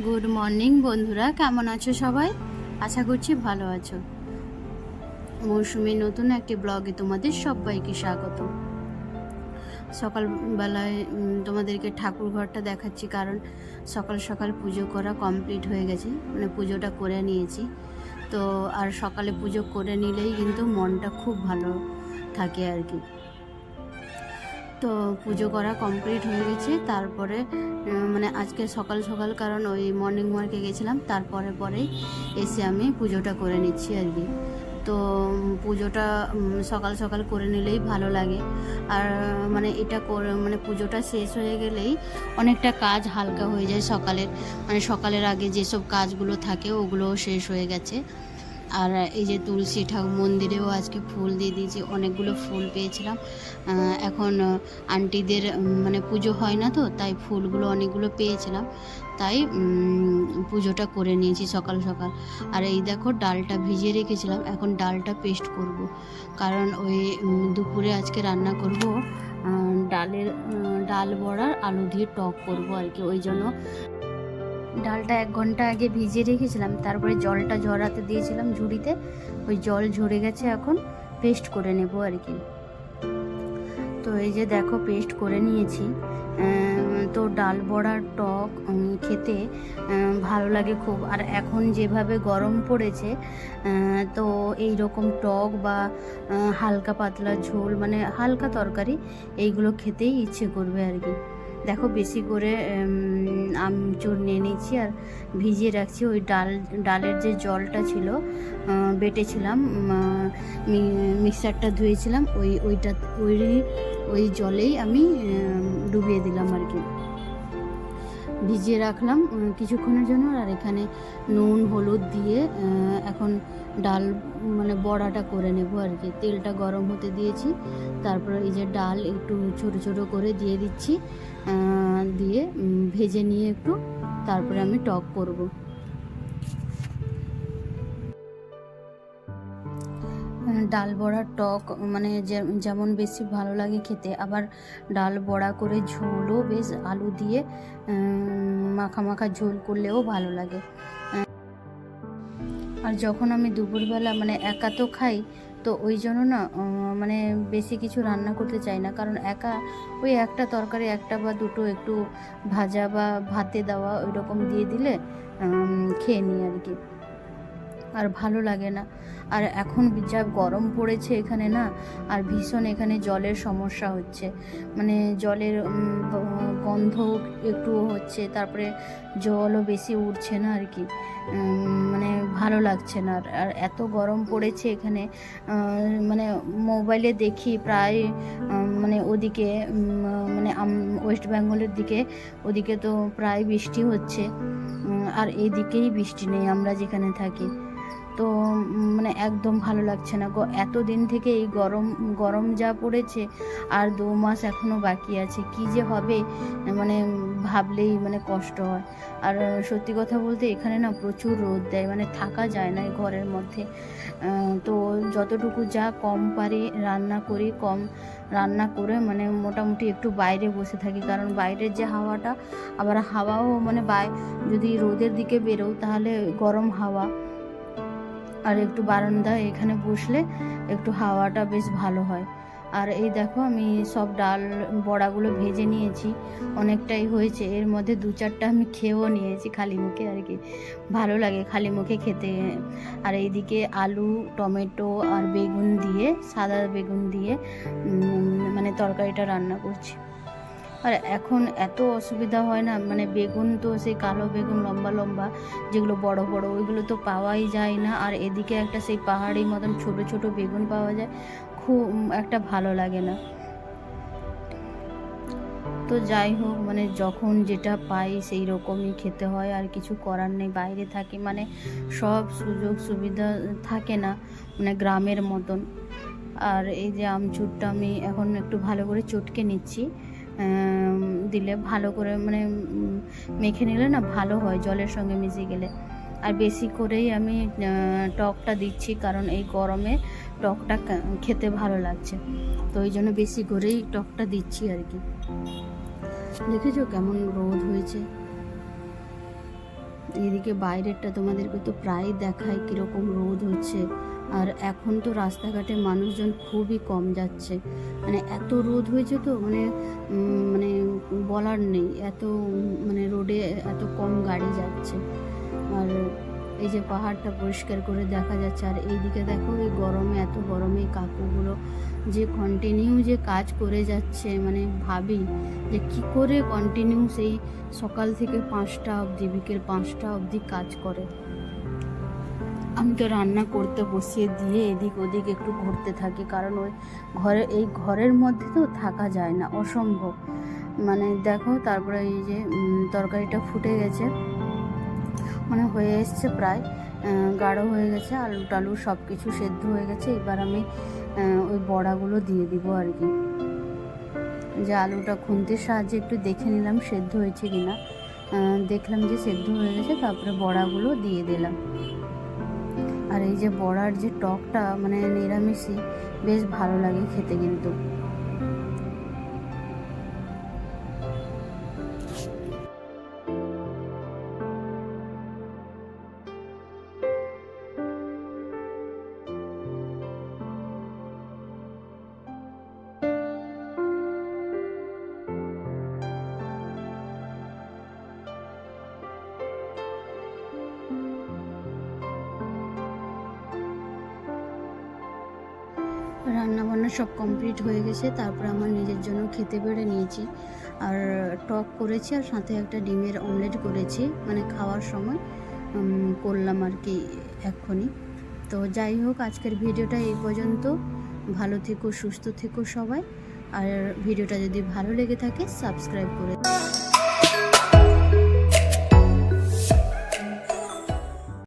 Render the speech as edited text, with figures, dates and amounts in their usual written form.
Good morning বন্ধুরা, কেমন আছো সবাই? আশা করছি ভালো আছো। মৌসুমীর নতুন একটি ব্লগে তোমাদের সবাইকে স্বাগত। সকালবেলায় তোমাদেরকে ঠাকুর ঘরটা দেখাচ্ছি, কারণ সকাল সকাল পুজো করা কমপ্লিট হয়ে গেছে, মানে পুজোটা করে নিয়েছি। তো আর সকালে পুজো করে নিলেই কিন্তু মনটা খুব ভালো থাকে আর কি। তো পুজো করা কমপ্লিট হয়ে গেছে। তারপরে মানে আজকে সকাল সকাল, কারণ ওই মর্নিং ওয়ার্কে গেছিলাম, তারপরে পরেই এসে আমি পুজোটা করে নিচ্ছি আর কি। তো পুজোটা সকাল সকাল করে নিলেই ভালো লাগে। আর মানে এটা করে মানে পুজোটা শেষ হয়ে গেলেই অনেকটা কাজ হালকা হয়ে যায় সকালের, মানে সকালের আগে যেসব কাজগুলো থাকে ওগুলোও শেষ হয়ে গেছে। আর এই যে তুলসী ঠাকুর মন্দিরেও আজকে ফুল দিয়ে দিয়েছি, অনেকগুলো ফুল পেয়েছিলাম। এখন আন্টিদের মানে পুজো হয় না, তো তাই ফুলগুলো অনেকগুলো পেয়েছিলাম, তাই পুজোটা করে নিয়েছি সকাল সকাল। আর এই দেখো ডালটা ভিজিয়ে রেখেছিলাম, এখন ডালটা পেস্ট করব, কারণ ওই দুপুরে আজকে রান্না করব ডাল বড়ার আলু দিয়ে টক করব আর কি। ওই জন্য ডালটা 1 ঘন্টা আগে ভিজিয়ে রেখেছিলাম, তারপরে জলটা ঝরাতে দিয়েছিলাম ঝুড়িতে। ওই জল ঝরে গেছে, এখন পেস্ট করে নেব আর কি। তো এই যে দেখো পেস্ট করে নিয়েছি। তো ডাল বড়ার টক খেতে ভালো লাগে খুব। আর এখন যেভাবে গরম পড়েছে, তো এই রকম টক বা হালকা পাতলা ঝোল, মানে হালকা তরকারি, এইগুলো খেতেই ইচ্ছে করবে আর কি। দেখো বেশি করে আমচুর নিয়ে নিচ্ছি আর ভিজিয়ে রাখছি। ওই ডালের যে জলটা ছিল, বেটেছিলাম, মিক্সারটা ধুয়েছিলাম, ওই জলেই আমি ডুবিয়ে দিলাম আর কি, ভিজিয়ে রাখলাম কিছুক্ষণের জন্য। আর এখানে নুন হলুদ দিয়ে এখন ডাল মানে বড়াটা করে নেব আর কি। তেলটা গরম হতে দিয়েছি, তারপরে এই যে ডাল একটু ছোট ছোট করে দিয়ে দিচ্ছি, দিয়ে ভেজে নিয়ে একটু তারপরে আমি টক করব। ডাল বড়ার টক মানে যেমন বেশি ভালো লাগে খেতে, আবার ডাল বড়া করে ঝোলও বেশ, আলু দিয়ে মাখা মাখা ঝোল করলেও ভালো লাগে। আর যখন আমি দুপুরবেলা মানে একা তো খাই, তো ওই জন্য না মানে বেশি কিছু রান্না করতে চাই না, কারণ একা ওই একটা তরকারি, একটা বা দুটো একটু ভাজা বা ভাতে দেওয়া ওই রকম দিয়ে দিলে খেয়ে নিই আর কি, আর ভালো লাগে না। আর এখন যা গরম পড়েছে এখানে না, আর ভীষণ এখানে জলের সমস্যা হচ্ছে, মানে জলের গন্ধ একটু হচ্ছে, তারপরে জলও বেশি উঠছে না আর কি, মানে ভালো লাগছে না। আর এত গরম পড়েছে এখানে, মানে মোবাইলে দেখি প্রায় মানে ওদিকে মানে ওয়েস্ট বেঙ্গলের দিকে, ওদিকে তো প্রায় বৃষ্টি হচ্ছে, আর এইদিকেই বৃষ্টি নেই আমরা যেখানে থাকি। তো মানে একদম ভালো লাগছে না। এতদিন থেকে এই গরম যা পড়েছে, আর 2 মাস এখনও বাকি আছে, কি যে হবে মানে ভাবলেই মানে কষ্ট হয়। আর সত্যি কথা বলতে এখানে না প্রচুর রোদ দেয়, মানে থাকা যায় না এই ঘরের মধ্যে। তো যতটুকু যা কম পারি রান্না করি, কম রান্না করে মানে মোটামুটি একটু বাইরে বসে থাকি, কারণ বাইরের যে হাওয়াটা, আবার হাওয়াও মানে যদি রোদের দিকে বেরো তাহলে গরম হাওয়া, আর একটু বারান্দা এখানে বসলে একটু হাওয়াটা বেশ ভালো হয়। আর এই দেখো আমি সব ডাল বড়াগুলো ভেজে নিয়েছি, অনেকটাই হয়েছে, এর মধ্যে 2-4টা আমি খেয়েও নিয়েছি খালি মুখে আর কি, ভালো লাগে খালি মুখে খেতে। আর এইদিকে আলু টমেটো আর বেগুন দিয়ে, সাদা বেগুন দিয়ে মানে তরকারিটা রান্না করছি। আর এখন এত অসুবিধা হয় না, মানে বেগুন তো সেই কালো বেগুন লম্বা লম্বা যেগুলো বড় বড়, ওইগুলো তো পাওয়াই যায় না। আর এদিকে একটা সেই পাহাড়ি মতন ছোট ছোট বেগুন পাওয়া যায়, খুব একটা ভালো লাগে না। তো যাই হোক, মানে যখন যেটা পাই সেই রকমই খেতে হয়, আর কিছু করার নেই। বাইরে থাকি মানে সব সুযোগ সুবিধা থাকে না, মানে গ্রামের মতন। আর এই যে আমচুরটা আমি এখন একটু ভালো করে চটকে নিচ্ছি, দিলে ভালো করে মানে মেখে নিলে না ভালো হয় জলের সঙ্গে মিশে গেলে। আর বেশি করেই আমি টকটা দিচ্ছি, কারণ এই গরমে টকটা খেতে ভালো লাগছে, তো ওই জন্য বেশি করেই টকটা দিচ্ছি আর কি। দেখেছো কেমন রোদ হয়েছে। এদিকে বাইরেরটা তোমাদেরকে তো প্রায় দেখায় কীরকম রোদ হচ্ছে। আর এখন তো রাস্তাঘাটে মানুষজন খুবই কম যাচ্ছে, মানে এত রোদ হয়েছে তো মানে বলার নেই, এত মানে রোডে এত কম গাড়ি যাচ্ছে। আর এই যে পাহাড়টা পরিষ্কার করে দেখা যাচ্ছে। আর এইদিকে দেখো এই গরমে, এত গরমে কাকুগুলো যে কন্টিনিউ যে কাজ করে যাচ্ছে, মানে ভাবি যে কি করে কন্টিনিউ সেই সকাল থেকে 5টা অবধি, বিকেল 5টা অবধি কাজ করে। আমি তো রান্না করতে বসিয়ে দিয়ে এদিক ওদিক একটু ঘুরতে থাকি, কারণ ওই এই ঘরের মধ্যে তো থাকা যায় না, অসম্ভব। মানে দেখো, তারপরে এই যে তরকারিটা ফুটে গেছে, মানে হয়ে এসছে প্রায়, গাঢ় হয়ে গেছে, আলু টালু সব কিছু সেদ্ধ হয়ে গেছে। এবার আমি ওই বড়াগুলো দিয়ে দিব আর কি। যে আলুটা খুন্তির সাহায্যে একটু দেখে নিলাম সেদ্ধ হয়েছে কিনা, দেখলাম যে সেদ্ধ হয়ে গেছে, তারপরে বড়াগুলো দিয়ে দিলাম। আর এই যে বড়ার যে টকটা, মানে নিরামিষই বেশ ভালো লাগে খেতে কিন্তু। রান্নাবান্না সব কমপ্লিট হয়ে গেছে, তারপরে আমার নিজের জন্য খেতে বেড়ে নিয়েছি। আর টক করেছি, আর সাথে একটা ডিমের অমলেট করেছি, মানে খাওয়ার সময় করলাম আর কি এক্ষুনি। তো যাই হোক, আজকের ভিডিওটা এই পর্যন্ত। ভালো থেকো, সুস্থ থেকো সবাই। আর ভিডিওটা যদি ভালো লেগে থাকে সাবস্ক্রাইব করে